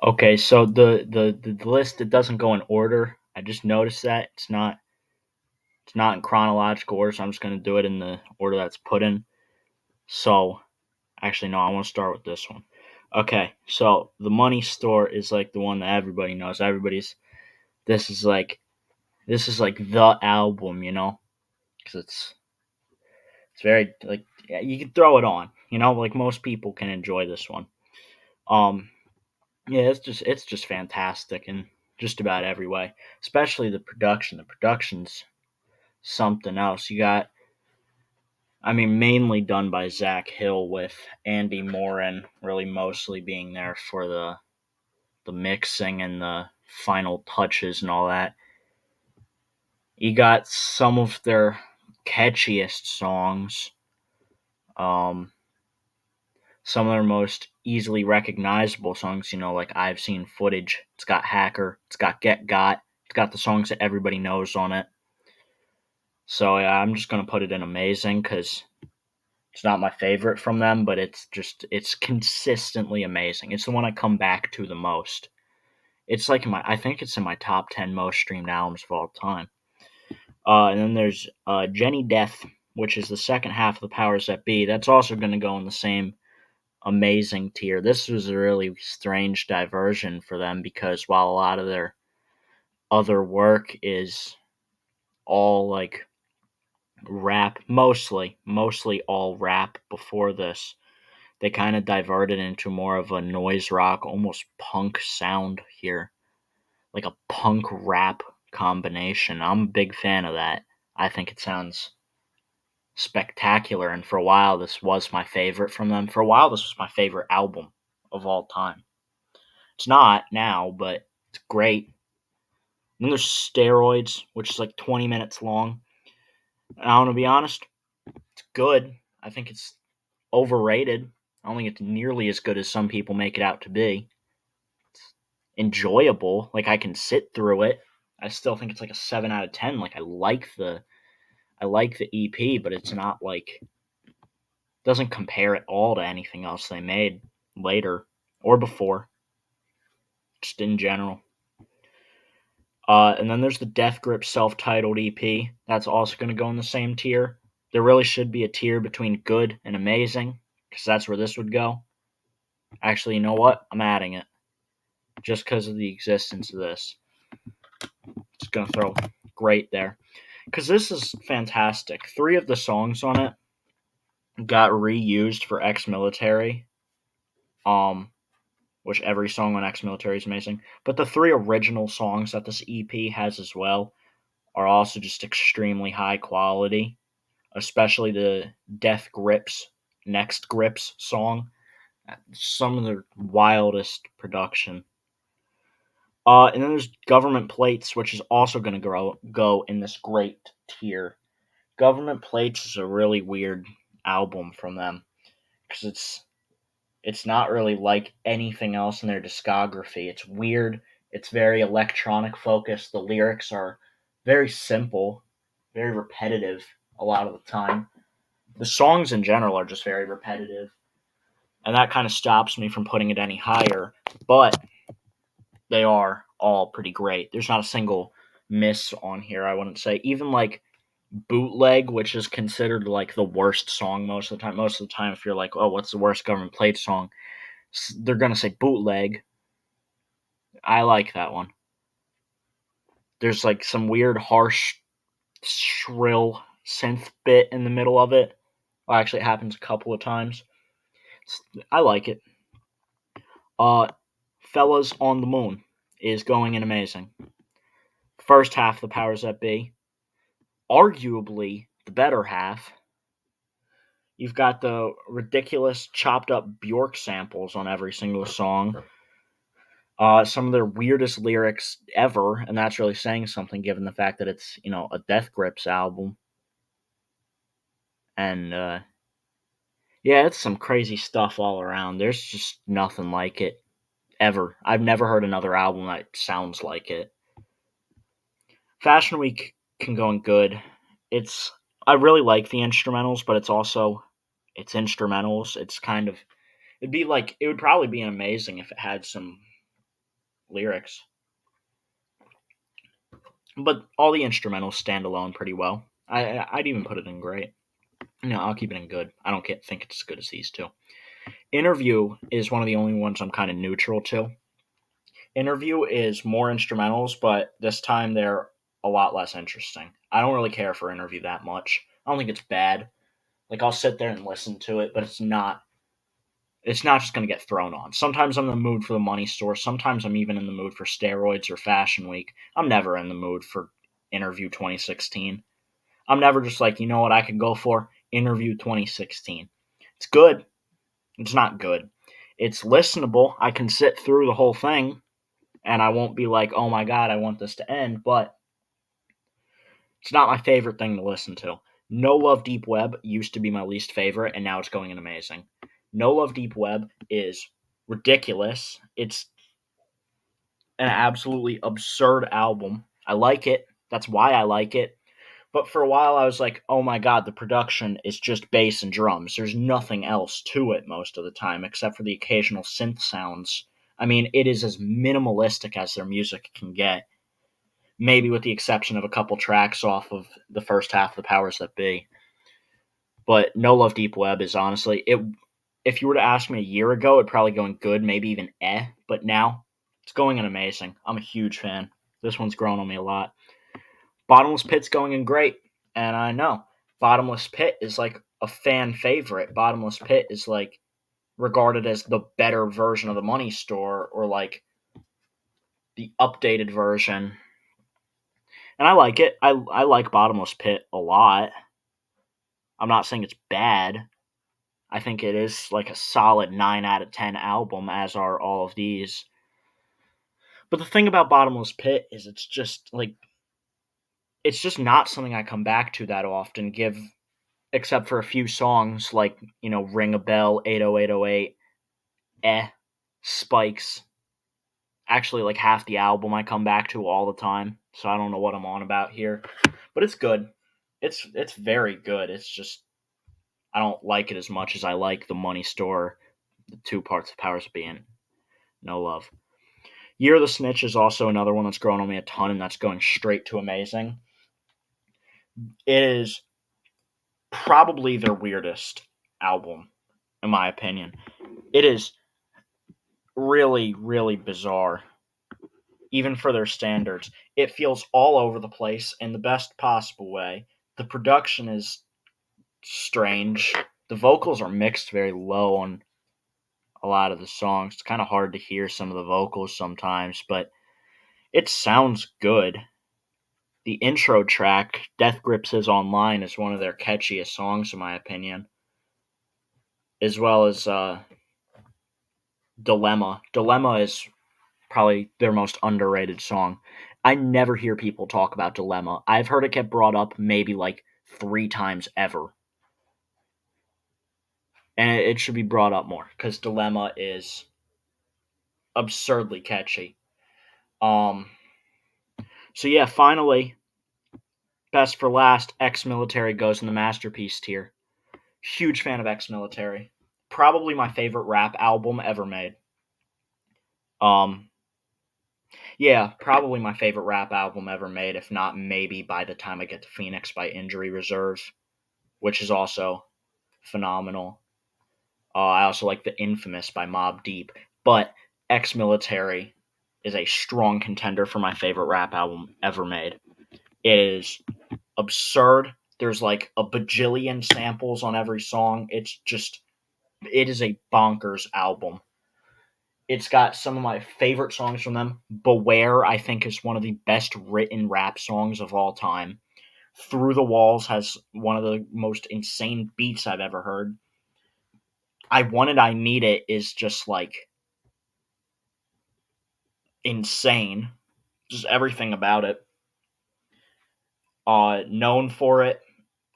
Okay, so the list, it doesn't go in order. I just noticed that it's not in chronological order, so I'm just gonna do it in the order that's put in. So actually no, I want to start with this one. Okay, so the Money Store is like the one that everybody knows. This is like this is like the album, because it's very like, yeah, you can throw it on, like most people can enjoy this one. Um, yeah, it's just fantastic in just about every way, especially the production. The production's something else. Mainly done by Zach Hill with Andy Morin really mostly being there for the mixing and the final touches and all that. You got some of their catchiest songs, um, some of their most easily recognizable songs, like I've Seen Footage. It's got Hacker, it's got Get Got, it's got the songs that everybody knows on it. So yeah, I'm just gonna put it in amazing because it's not my favorite from them, but it's consistently amazing. It's the one I come back to the most. It's like I think it's in my top 10 most streamed albums of all time. And then there's Jenny Death, which is the second half of the Powers That Be. That's also going to go in the same amazing tier. This was a really strange diversion for them because while a lot of their other work is all like rap, mostly all rap before this, they kind of diverted into more of a noise rock, almost punk sound here, like a punk rap combination. I'm a big fan of that. I think it sounds spectacular, and for a while this was my favorite from them. For a while this was my favorite album of all time. It's not now, but it's great. And then there's Steroids, which is like 20 minutes long. And I want to be honest, it's good. I think it's overrated. I don't think it's nearly as good as some people make it out to be. It's enjoyable. Like I can sit through it. I still think it's like a 7 out of 10. Like I like the EP, but it's not like doesn't compare at all to anything else they made later or before, just in general. And then there's the Death Grip self-titled EP. That's also going to go in the same tier. There really should be a tier between good and amazing, because that's where this would go. Actually, you know what? I'm adding it just because of the existence of this. Just going to throw great there, because this is fantastic. 3 of the songs on it got reused for ex-military. Um, which every song on ex-military is amazing. But the 3 original songs that this EP has as well are also just extremely high quality, especially the Death Grips, Next Grips song. Some of the wildest production. And then there's Government Plates, which is also going to go in this great tier. Government Plates is a really weird album from them because it's not really like anything else in their discography. It's weird. It's very electronic focused. The lyrics are very simple, very repetitive a lot of the time. The songs in general are just very repetitive, and that kind of stops me from putting it any higher, but they are all pretty great. There's not a single miss on here, I wouldn't say. Even like Bootleg, which is considered like the worst song most of the time. Most of the time, if you're like, oh, what's the worst Government Played song? They're going to say Bootleg. I like that one. There's like some weird, harsh, shrill synth bit in the middle of it. Well, actually, it happens a couple of times. I like it. Uh, Fellas on the Moon is going in amazing. First half, the powers that be. Arguably the better half. You've got the ridiculous chopped up Bjork samples on every single song. Some of their weirdest lyrics ever, and that's really saying something given the fact that it's, a Death Grips album. And yeah, it's some crazy stuff all around. There's just nothing like it ever. I've never heard another album that sounds like it. Fashion Week can go in good. I really like the instrumentals, but it's instrumentals. It would probably be amazing if it had some lyrics. But all the instrumentals stand alone pretty well. I'd even put it in great. No, I'll keep it in good. I don't think it's as good as these two. Interview is one of the only ones I'm kind of neutral to. Interview is more instrumentals, but this time they're a lot less interesting. I don't really care for Interview that much. I don't think it's bad. Like, I'll sit there and listen to it, but it's not just going to get thrown on. Sometimes I'm in the mood for the money store. Sometimes I'm even in the mood for steroids or Fashion Week. I'm never in the mood for Interview 2016. I'm never just like, you know what I could go for? Interview 2016. It's good. It's not good. It's listenable. I can sit through the whole thing and I won't be like, oh my god, I want this to end, but it's not my favorite thing to listen to. No Love Deep Web used to be my least favorite, and now it's going in amazing. No Love Deep Web is ridiculous. It's an absolutely absurd album. I like it. That's why I like it. But for a while, I was like, oh my god, the production is just bass and drums. There's nothing else to it most of the time, except for the occasional synth sounds. I mean, it is as minimalistic as their music can get. Maybe with the exception of a couple tracks off of the first half of The Powers That Be. But No Love Deep Web is honestly it. If you were to ask me a year ago, it'd probably go in good, maybe even eh. But now it's going in amazing. I'm a huge fan. This one's grown on me a lot. Bottomless Pit's going in great, and I know Bottomless Pit is like a fan favorite. Bottomless Pit is like regarded as the better version of the Money Store, or like the updated version. And I like it. I like Bottomless Pit a lot. I'm not saying it's bad. I think it is like a solid 9 out of 10 album, as are all of these. But the thing about Bottomless Pit is it's just not something I come back to that often, except for a few songs like, Ring a Bell, 80808, Spikes. Actually, like half the album I come back to all the time, so I don't know what I'm on about here. But it's good. It's very good. It's just I don't like it as much as I like the Money Store, the two parts of Powers Being No Love. Year of the Snitch is also another one that's grown on me a ton, and that's going straight to amazing. It is probably their weirdest album, in my opinion. It is really, really bizarre, even for their standards. It feels all over the place in the best possible way. The production is strange. The vocals are mixed very low on a lot of the songs. It's kind of hard to hear some of the vocals sometimes, but it sounds good. The intro track, Death Grips His Online, is one of their catchiest songs, in my opinion. As well as Dilemma. Dilemma is probably their most underrated song. I never hear people talk about Dilemma. I've heard it get brought up maybe like 3 times ever. And it should be brought up more, because Dilemma is absurdly catchy. Um, so yeah, finally, best for last, Ex-Military goes in the masterpiece tier. Huge fan of Ex-Military. Probably my favorite rap album ever made. Um, yeah, probably my favorite rap album ever made, if not maybe by the time I get to Phoenix by Injury Reserve, which is also phenomenal. I also like The Infamous by Mobb Deep, but Ex-Military is a strong contender for my favorite rap album ever made. It is absurd. There's like a bajillion samples on every song. It is a bonkers album. It's got some of my favorite songs from them. Beware, I think, is one of the best written rap songs of all time. Through the Walls has one of the most insane beats I've ever heard. I Want It, I Need It is just like insane. Just everything about it. Known for It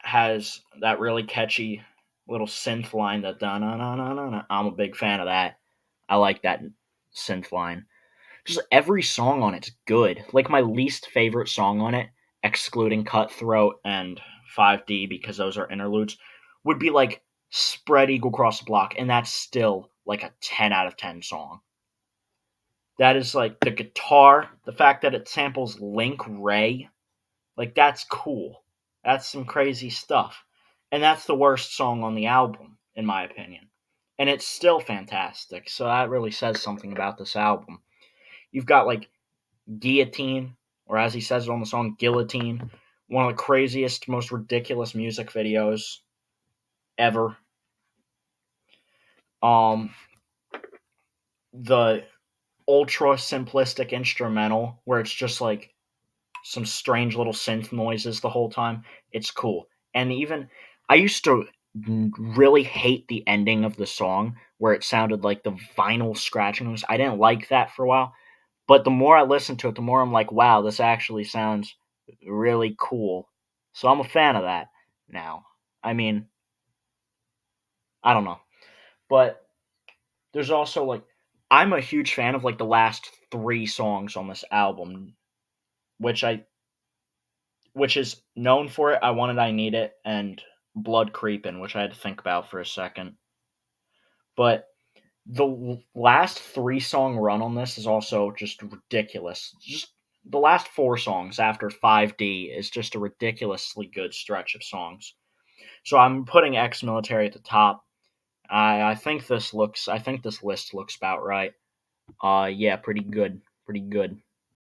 has that really catchy little synth line that da na na na na. I'm a big fan of that. I like that synth line. Just every song on it's good. Like my least favorite song on it, excluding Cutthroat and 5D because those are interludes, would be like Spread Eagle Cross the Block, and that's still like a 10 out of 10 song. That is like the guitar, the fact that it samples Link Ray, like that's cool. That's some crazy stuff. And that's the worst song on the album, in my opinion. And it's still fantastic. So that really says something about this album. You've got like Guillotine, or as he says it on the song, Guillotine, one of the craziest, most ridiculous music videos ever. Um, the ultra simplistic instrumental where it's just like some strange little synth noises the whole time. It's cool. And even I used to really hate the ending of the song where it sounded like the vinyl scratching noise. I didn't like that for a while, but the more I listen to it, the more I'm like, wow, this actually sounds really cool. So I'm a fan of that now. I mean, I don't know. But there's also like I'm a huge fan of like the last 3 songs on this album, which I which is known for it. I Want It, I Need It, and Blood Creepin', which I had to think about for a second. But the last 3 song run on this is also just ridiculous. Just the last 4 songs after 5D is just a ridiculously good stretch of songs. So I'm putting Ex Military at the top. I think this list looks about right. Yeah, pretty good. Pretty good.